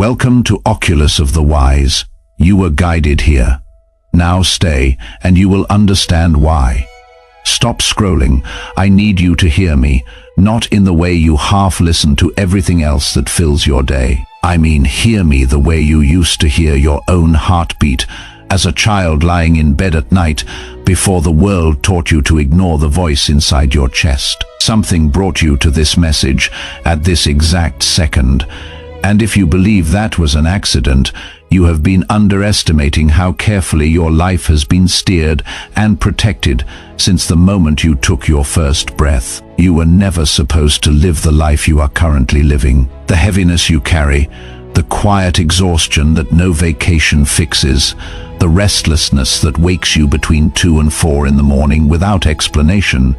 Welcome to Oculus of the Wise. You were guided here. Now stay, and you will understand why. Stop scrolling. I need you to hear me, not in the way you half listen to everything else that fills your day. I mean, hear me the way you used to hear your own heartbeat, as a child lying in bed at night, before the world taught you to ignore the voice inside your chest. Something brought you to this message at this exact second, and if you believe that was an accident, you have been underestimating how carefully your life has been steered and protected since the moment you took your first breath. You were never supposed to live the life you are currently living. The heaviness you carry, the quiet exhaustion that no vacation fixes, the restlessness that wakes you between 2 and 4 in the morning without explanation,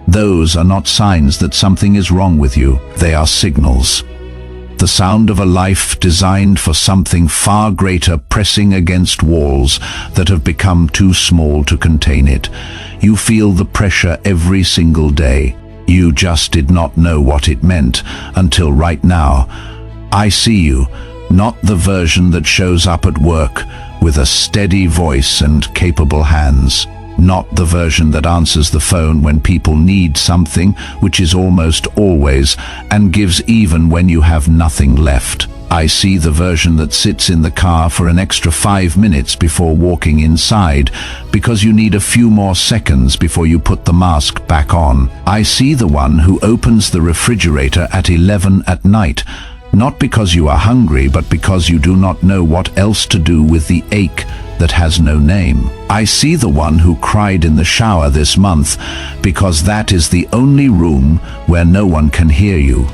those are not signs that something is wrong with you. They are signals. The sound of a life designed for something far greater pressing against walls that have become too small to contain it. You feel the pressure every single day. You just did not know what it meant until right now. I see you, not the version that shows up at work with a steady voice and capable hands. Not the version that answers the phone when people need something, which is almost always, and gives even when you have nothing left. I see the version that sits in the car for an extra 5 minutes before walking inside, because you need a few more seconds before you put the mask back on. I see the one who opens the refrigerator at 11 at night, not because you are hungry, but because you do not know what else to do with the ache that has no name. I see the one who cried in the shower this month because that is the only room where no one can hear you.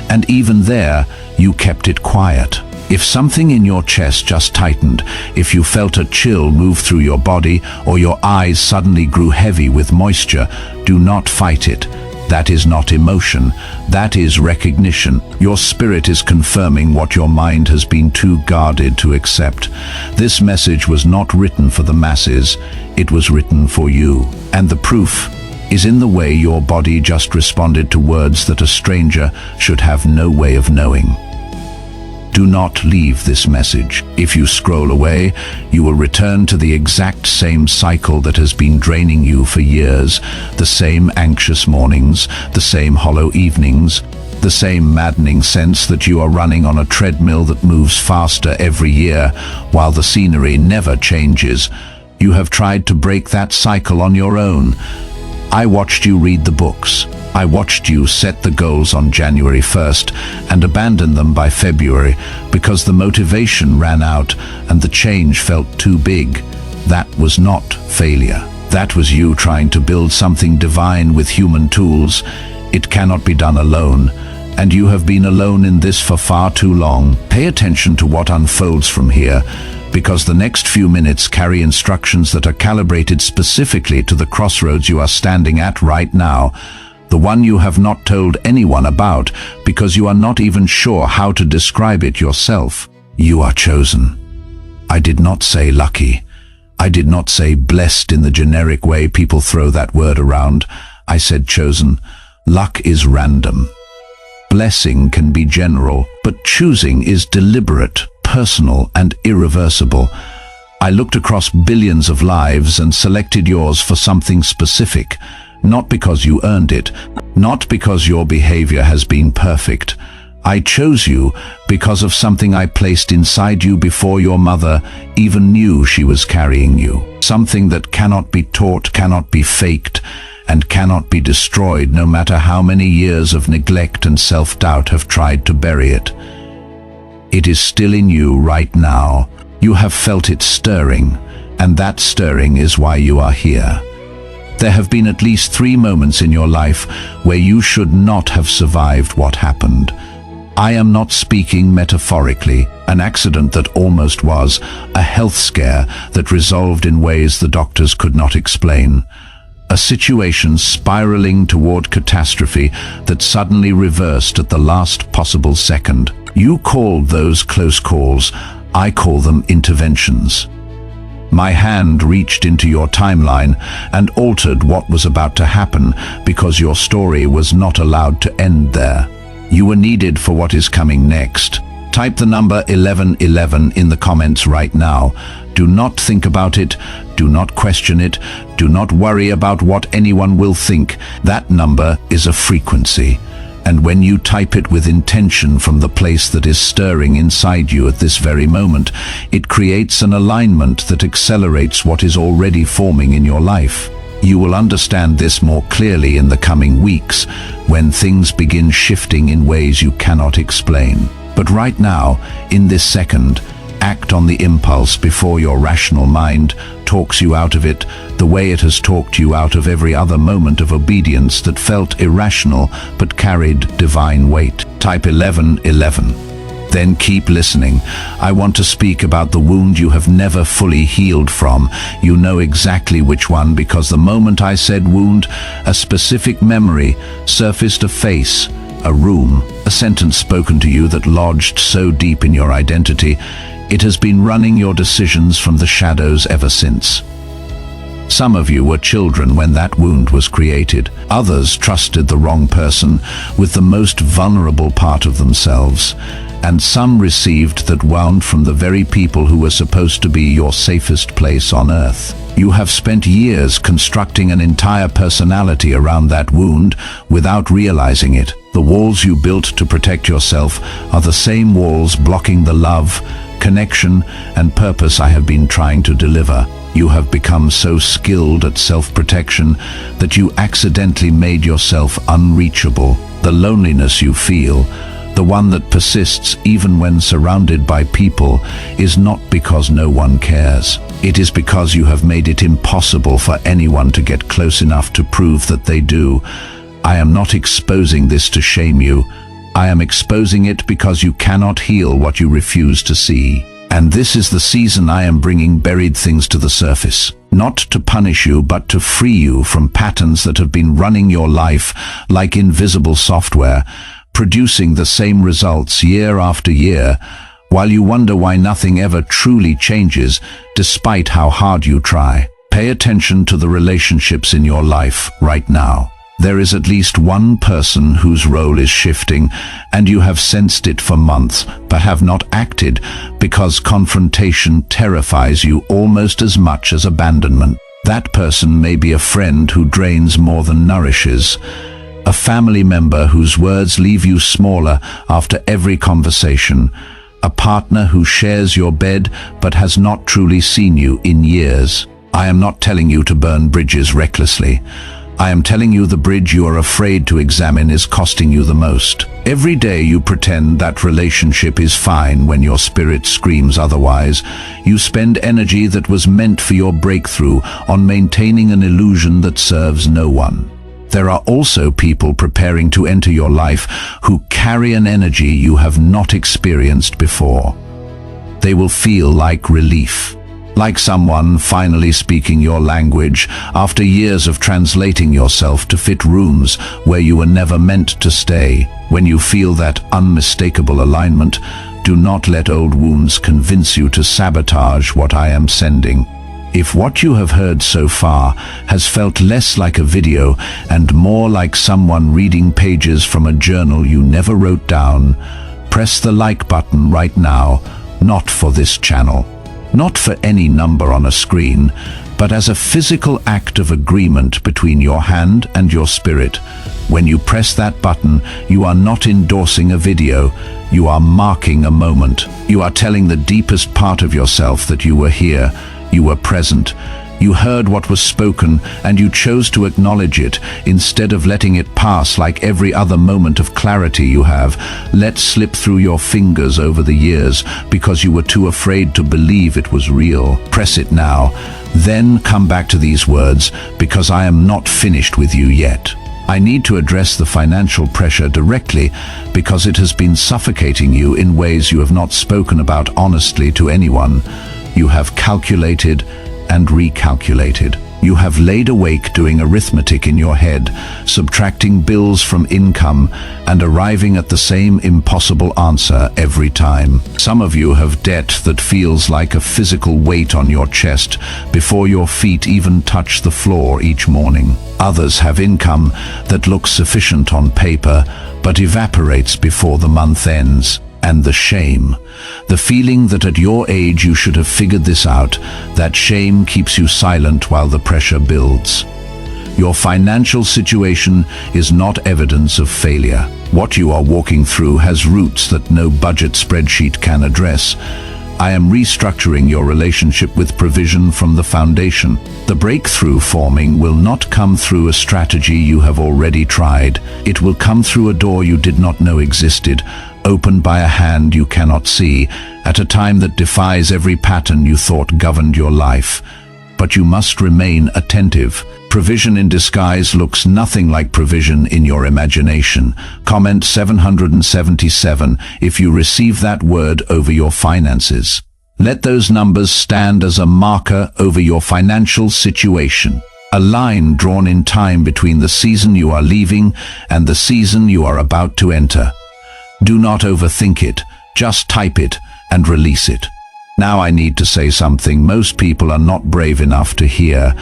And even there, you kept it quiet. If something in your chest just tightened, if you felt a chill move through your body, or your eyes suddenly grew heavy with moisture, do not fight it. That is not emotion, that is recognition. Your spirit is confirming what your mind has been too guarded to accept. This message was not written for the masses, it was written for you. And the proof is in the way your body just responded to words that a stranger should have no way of knowing. Do not leave this message. If you scroll away, you will return to the exact same cycle that has been draining you for years. The same anxious mornings, the same hollow evenings, the same maddening sense that you are running on a treadmill that moves faster every year, while the scenery never changes. You have tried to break that cycle on your own. I watched you read the books. I watched you set the goals on January 1st and abandon them by February because the motivation ran out and the change felt too big. That was not failure. That was you trying to build something divine with human tools. It cannot be done alone, and you have been alone in this for far too long. Pay attention to what unfolds from here, because the next few minutes carry instructions that are calibrated specifically to the crossroads you are standing at right now. The one you have not told anyone about because you are not even sure how to describe it yourself. You are chosen. I did not say lucky. I did not say blessed in the generic way people throw that word around. I said chosen. Luck is random. Blessing can be general, but choosing is deliberate, personal, and irreversible. I looked across billions of lives and selected yours for something specific. Not because you earned it, not because your behavior has been perfect. I chose you because of something I placed inside you before your mother even knew she was carrying you. Something that cannot be taught, cannot be faked, and cannot be destroyed no matter how many years of neglect and self-doubt have tried to bury it. It is still in you right now. You have felt it stirring, and that stirring is why you are here. There have been at least 3 moments in your life where you should not have survived what happened. I am not speaking metaphorically. An accident that almost was, a health scare that resolved in ways the doctors could not explain. A situation spiraling toward catastrophe that suddenly reversed at the last possible second. You called those close calls. I call them interventions. My hand reached into your timeline and altered what was about to happen because your story was not allowed to end there. You were needed for what is coming next. Type the number 1111 in the comments right now. Do not think about it. Do not question it. Do not worry about what anyone will think. That number is a frequency. And when you type it with intention from the place that is stirring inside you at this very moment, it creates an alignment that accelerates what is already forming in your life. You will understand this more clearly in the coming weeks, when things begin shifting in ways you cannot explain. But right now, in this second, act on the impulse before your rational mind talks you out of it, the way it has talked you out of every other moment of obedience that felt irrational but carried divine weight. Type 1111. Then keep listening. I want to speak about the wound you have never fully healed from. You know exactly which one, because the moment I said wound, a specific memory surfaced, a face, a room, a sentence spoken to you that lodged so deep in your identity, it has been running your decisions from the shadows ever since. Some of you were children when that wound was created. Others trusted the wrong person with the most vulnerable part of themselves. And some received that wound from the very people who were supposed to be your safest place on earth. You have spent years constructing an entire personality around that wound without realizing it. The walls you built to protect yourself are the same walls blocking the love, connection, and purpose I have been trying to deliver. You have become so skilled at self-protection that you accidentally made yourself unreachable. The loneliness you feel, the one that persists even when surrounded by people, is not because no one cares. It is because you have made it impossible for anyone to get close enough to prove that they do. I am not exposing this to shame you. I am exposing it because you cannot heal what you refuse to see. And this is the season I am bringing buried things to the surface. Not to punish you, but to free you from patterns that have been running your life like invisible software, producing the same results year after year, while you wonder why nothing ever truly changes, despite how hard you try. Pay attention to the relationships in your life right now. There is at least one person whose role is shifting, and you have sensed it for months, but have not acted because confrontation terrifies you almost as much as abandonment. That person may be a friend who drains more than nourishes, a family member whose words leave you smaller after every conversation, a partner who shares your bed but has not truly seen you in years. I am not telling you to burn bridges recklessly. I am telling you the bridge you are afraid to examine is costing you the most. Every day you pretend that relationship is fine when your spirit screams otherwise. You spend energy that was meant for your breakthrough on maintaining an illusion that serves no one. There are also people preparing to enter your life who carry an energy you have not experienced before. They will feel like relief. Like someone finally speaking your language after years of translating yourself to fit rooms where you were never meant to stay. When you feel that unmistakable alignment, do not let old wounds convince you to sabotage what I am sending. If what you have heard so far has felt less like a video and more like someone reading pages from a journal you never wrote down, press the like button right now, not for this channel. Not for any number on a screen, but as a physical act of agreement between your hand and your spirit. When you press that button, you are not endorsing a video, you are marking a moment. You are telling the deepest part of yourself that you were here, you were present, you heard what was spoken, and you chose to acknowledge it instead of letting it pass like every other moment of clarity you have let slip through your fingers over the years because you were too afraid to believe it was real. Press it now, then come back to these words, because I am not finished with you yet. I need to address the financial pressure directly because it has been suffocating you in ways you have not spoken about honestly to anyone. You have calculated and recalculated. You have laid awake doing arithmetic in your head, subtracting bills from income and arriving at the same impossible answer every time. Some of you have debt that feels like a physical weight on your chest before your feet even touch the floor each morning. Others have income that looks sufficient on paper but evaporates before the month ends. And the shame, the feeling that at your age you should have figured this out, that shame keeps you silent while the pressure builds. Your financial situation is not evidence of failure. What you are walking through has roots that no budget spreadsheet can address. I am restructuring your relationship with provision from the foundation. The breakthrough forming will not come through a strategy you have already tried. It will come through a door you did not know existed, opened by a hand you cannot see, at a time that defies every pattern you thought governed your life. But you must remain attentive. Provision in disguise looks nothing like provision in your imagination. Comment 777 if you receive that word over your finances. Let those numbers stand as a marker over your financial situation. A line drawn in time between the season you are leaving and the season you are about to enter. Do not overthink it, just type it and release it. Now I need to say something most people are not brave enough to hear.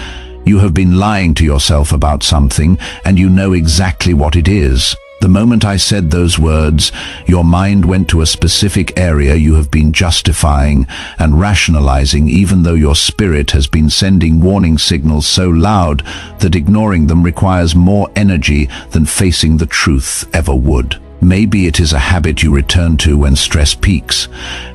You have been lying to yourself about something, and you know exactly what it is. The moment I said those words, your mind went to a specific area you have been justifying and rationalizing, even though your spirit has been sending warning signals so loud that ignoring them requires more energy than facing the truth ever would. Maybe it is a habit you return to when stress peaks.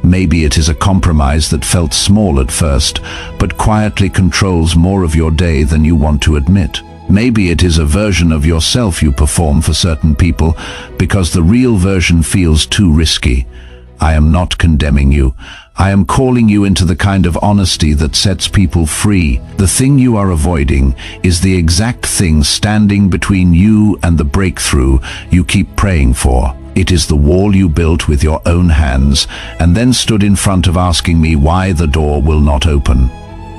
Maybe it is a compromise that felt small at first, but quietly controls more of your day than you want to admit. Maybe it is a version of yourself you perform for certain people because the real version feels too risky. I am not condemning you. I am calling you into the kind of honesty that sets people free. The thing you are avoiding is the exact thing standing between you and the breakthrough you keep praying for. It is the wall you built with your own hands and then stood in front of asking me why the door will not open.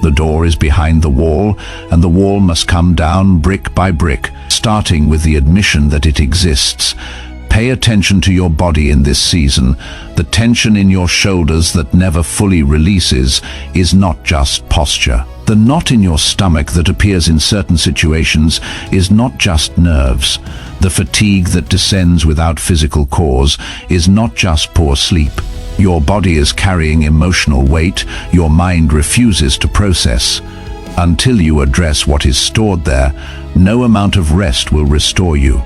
The door is behind the wall, and the wall must come down brick by brick, starting with the admission that it exists. Pay attention to your body in this season. The tension in your shoulders that never fully releases is not just posture. The knot in your stomach that appears in certain situations is not just nerves. The fatigue that descends without physical cause is not just poor sleep. Your body is carrying emotional weight your mind refuses to process. Until you address what is stored there, no amount of rest will restore you.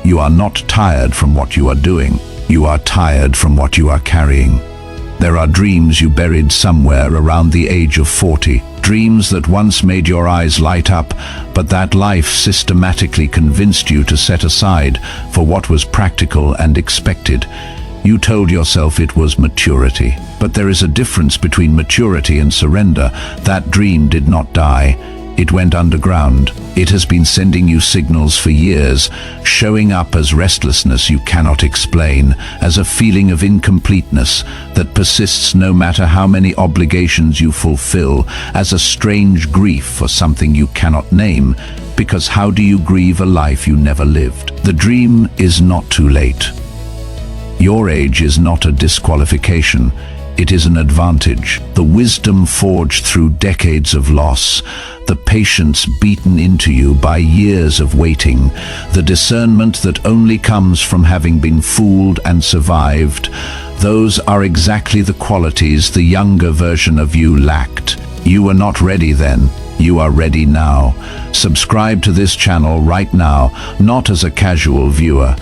You are not tired from what you are doing. You are tired from what you are carrying. There are dreams you buried somewhere around the age of 40. Dreams that once made your eyes light up, but that life systematically convinced you to set aside for what was practical and expected. You told yourself it was maturity. But there is a difference between maturity and surrender. That dream did not die. It went underground. It has been sending you signals for years, showing up as restlessness you cannot explain, as a feeling of incompleteness that persists no matter how many obligations you fulfill, as a strange grief for something you cannot name, because how do you grieve a life you never lived? The dream is not too late. Your age is not a disqualification. It is an advantage. The wisdom forged through decades of loss, the patience beaten into you by years of waiting, the discernment that only comes from having been fooled and survived, those are exactly the qualities the younger version of you lacked. You were not ready then. You are ready now. Subscribe to this channel right now, not as a casual viewer,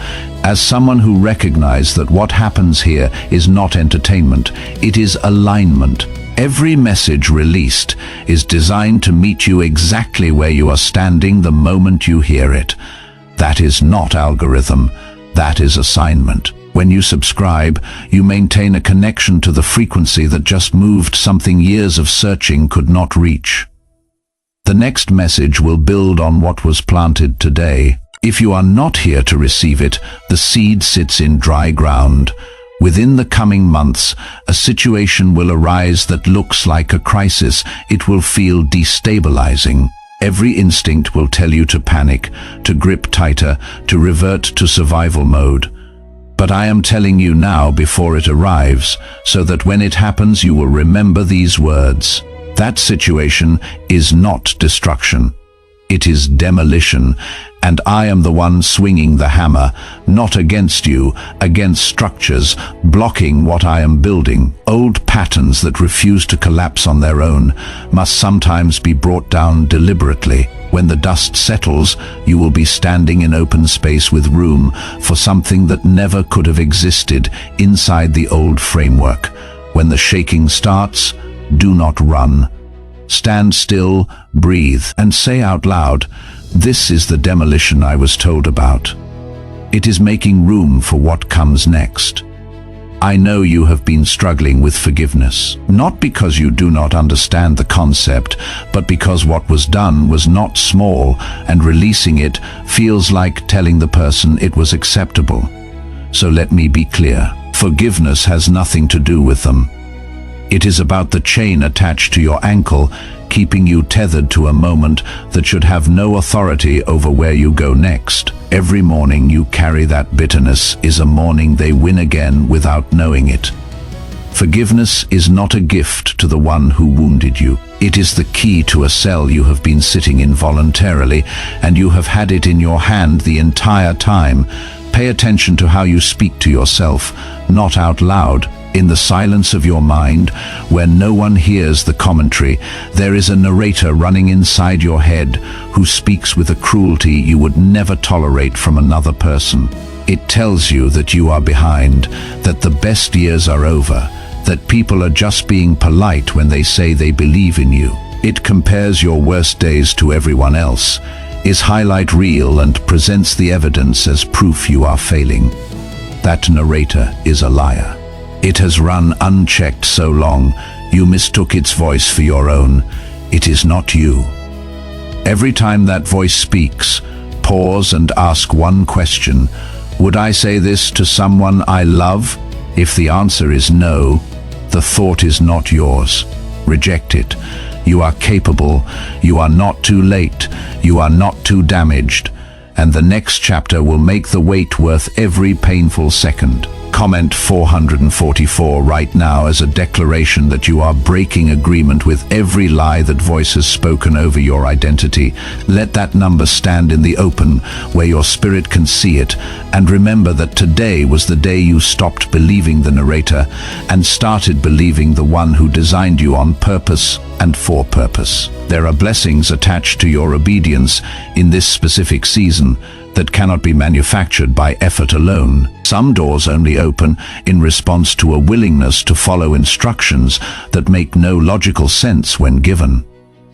as someone who recognizes that what happens here is not entertainment, it is alignment. Every message released is designed to meet you exactly where you are standing the moment you hear it. That is not algorithm, that is assignment. When you subscribe, you maintain a connection to the frequency that just moved something years of searching could not reach. The next message will build on what was planted today. If you are not here to receive it, the seed sits in dry ground. Within the coming months, a situation will arise that looks like a crisis. It will feel destabilizing. Every instinct will tell you to panic, to grip tighter, to revert to survival mode. But I am telling you now before it arrives, so that when it happens you will remember these words. That situation is not destruction. It is demolition, and I am the one swinging the hammer, not against you, against structures, blocking what I am building. Old patterns that refuse to collapse on their own must sometimes be brought down deliberately. When the dust settles, you will be standing in open space with room for something that never could have existed inside the old framework. When the shaking starts, do not run. Stand still, breathe, and say out loud, "This is the demolition I was told about." It is making room for what comes next. I know you have been struggling with forgiveness, not because you do not understand the concept, but because what was done was not small, and releasing it feels like telling the person it was acceptable. So let me be clear, forgiveness has nothing to do with them. It is about the chain attached to your ankle, keeping you tethered to a moment that should have no authority over where you go next. Every morning you carry that bitterness is a morning they win again without knowing it. Forgiveness is not a gift to the one who wounded you. It is the key to a cell you have been sitting in voluntarily, and you have had it in your hand the entire time. Pay attention to how you speak to yourself, not out loud. In the silence of your mind, where no one hears the commentary, there is a narrator running inside your head who speaks with a cruelty you would never tolerate from another person. It tells you that you are behind, that the best years are over, that people are just being polite when they say they believe in you. It compares your worst days to everyone else, is highlight reel, and presents the evidence as proof you are failing. That narrator is a liar. It has run unchecked so long, you mistook its voice for your own. It is not you. Every time that voice speaks, pause and ask one question. Would I say this to someone I love? If the answer is no, the thought is not yours. Reject it. You are capable. You are not too late. You are not too damaged. And the next chapter will make the wait worth every painful second. Comment 444 right now as a declaration that you are breaking agreement with every lie that voice has spoken over your identity. Let that number stand in the open where your spirit can see it, and remember that today was the day you stopped believing the narrator and started believing the one who designed you on purpose and for purpose. There are blessings attached to your obedience in this specific season that cannot be manufactured by effort alone. Some doors only open in response to a willingness to follow instructions that make no logical sense when given.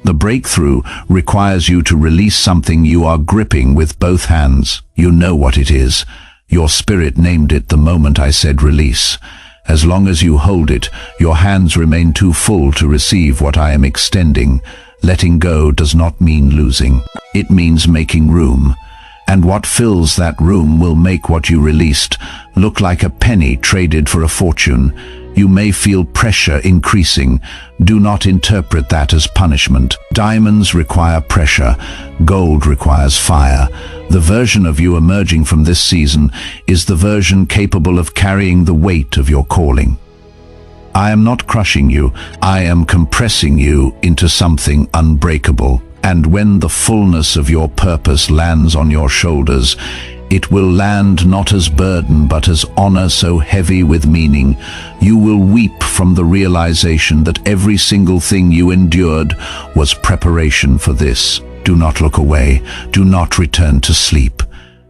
The breakthrough requires you to release something you are gripping with both hands. You know what it is. Your spirit named it the moment I said release. As long as you hold it, your hands remain too full to receive what I am extending. Letting go does not mean losing. It means making room. And what fills that room will make what you released look like a penny traded for a fortune. You may feel pressure increasing. Do not interpret that as punishment. Diamonds require pressure. Gold requires fire. The version of you emerging from this season is the version capable of carrying the weight of your calling. I am not crushing you. I am compressing you into something unbreakable. And when the fullness of your purpose lands on your shoulders, it will land not as burden but as honor so heavy with meaning. You will weep from the realization that every single thing you endured was preparation for this. Do not look away. Do not return to sleep.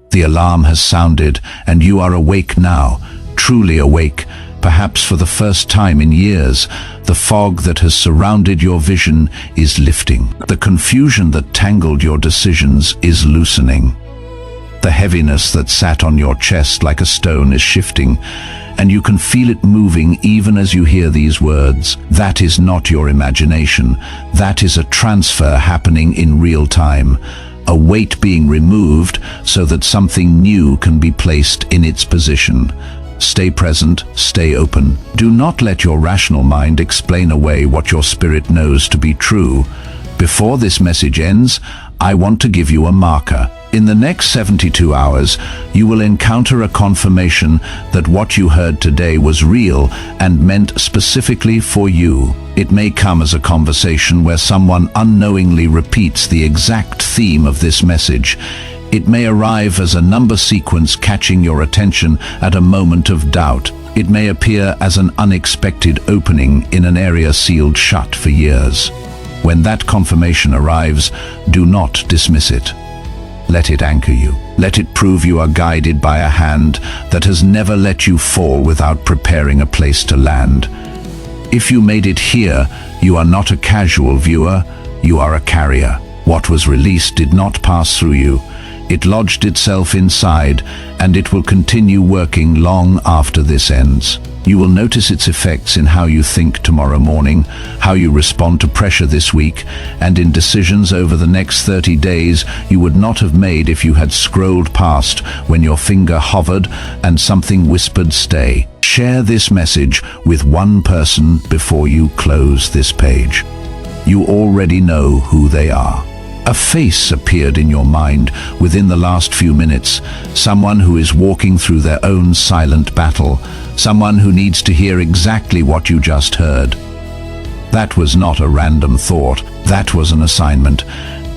The alarm has sounded, and you are awake now, truly awake. Perhaps for the first time in years, the fog that has surrounded your vision is lifting. The confusion that tangled your decisions is loosening. The heaviness that sat on your chest like a stone is shifting, and you can feel it moving even as you hear these words. That is not your imagination. That is a transfer happening in real time. A weight being removed so that something new can be placed in its position. Stay present, stay open. Do not let your rational mind explain away what your spirit knows to be true. Before this message ends, I want to give you a marker. In the next 72 hours, you will encounter a confirmation that what you heard today was real and meant specifically for you. It may come as a conversation where someone unknowingly repeats the exact theme of this message. It may arrive as a number sequence catching your attention at a moment of doubt. It may appear as an unexpected opening in an area sealed shut for years. When that confirmation arrives, do not dismiss it. Let it anchor you. Let it prove you are guided by a hand that has never let you fall without preparing a place to land. If you made it here, you are not a casual viewer, you are a carrier. What was released did not pass through you. It lodged itself inside, and it will continue working long after this ends. You will notice its effects in how you think tomorrow morning, how you respond to pressure this week, and in decisions over the next 30 days you would not have made if you had scrolled past when your finger hovered and something whispered stay. Share this message with one person before you close this page. You already know who they are. A face appeared in your mind within the last few minutes, someone who is walking through their own silent battle, someone who needs to hear exactly what you just heard. That was not a random thought, that was an assignment,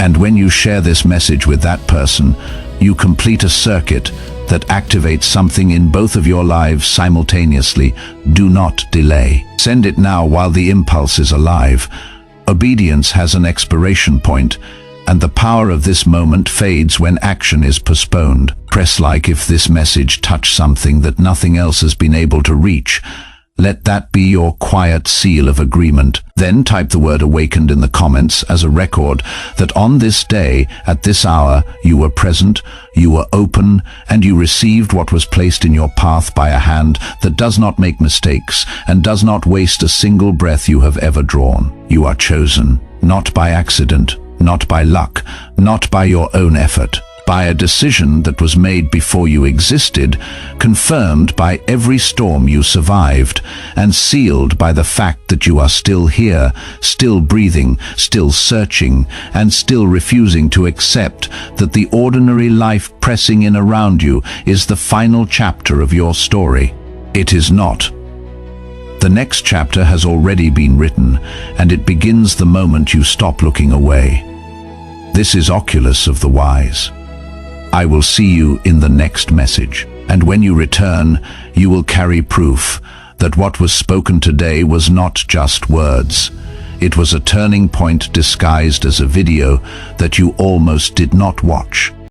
and when you share this message with that person, you complete a circuit that activates something in both of your lives simultaneously. Do not delay. Send it now while the impulse is alive. Obedience has an expiration point, and the power of this moment fades when action is postponed. Press like if this message touched something that nothing else has been able to reach. Let that be your quiet seal of agreement. Then type the word awakened in the comments as a record that on this day, at this hour, you were present, you were open, and you received what was placed in your path by a hand that does not make mistakes and does not waste a single breath you have ever drawn. You are chosen, not by accident, not by luck, not by your own effort, by a decision that was made before you existed, confirmed by every storm you survived, and sealed by the fact that you are still here, still breathing, still searching, and still refusing to accept that the ordinary life pressing in around you is the final chapter of your story. It is not. The next chapter has already been written, and it begins the moment you stop looking away. This is Oculus of the Wise. I will see you in the next message, and when you return, you will carry proof that what was spoken today was not just words. It was a turning point disguised as a video that you almost did not watch.